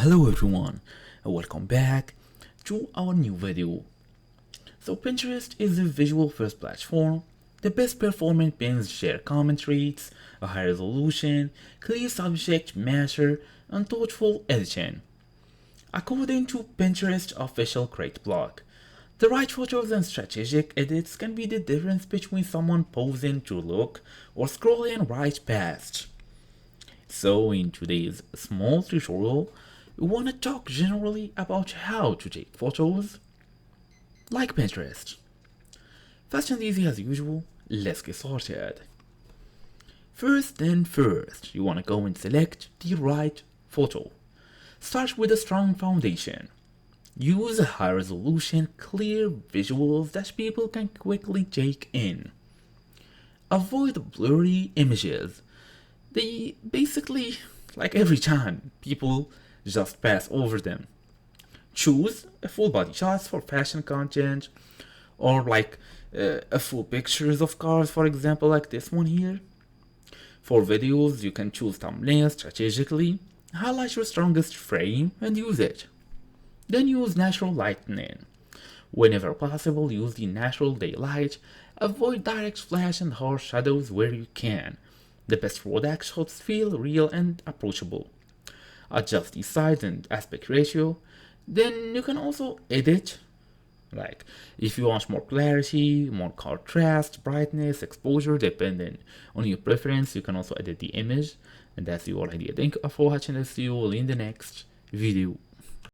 Hello everyone, and welcome back to our new video. So Pinterest is a visual first platform. The best performing pins share common traits, a high resolution, clear subject matter, and thoughtful editing. According to Pinterest official Create blog, the right photos and strategic edits can be the difference between someone pausing to look or scrolling right past. So in today's small tutorial, we want to talk generally about how to take photos like Pinterest. Fast and easy as usual, let's get started. First thing first, you want to go and select the right photo. Start with a strong foundation. Use high resolution, clear visuals that people can quickly take in. Avoid blurry images. They basically, like every time, people just pass over them. Choose a full body shots for fashion content, or like a full pictures of cars, for example, like this one here. For videos, you can choose thumbnails strategically, highlight your strongest frame and use it. Then use natural lighting. Whenever possible, use the natural daylight. Avoid direct flash and harsh shadows where you can. The best product shots feel real and approachable. Adjust the size and aspect ratio. Then you can also edit, like if you want more clarity, more contrast, brightness, exposure, depending on your preference, you can also edit the image. And that's the whole idea. Thank you for watching this. See you all in the next video.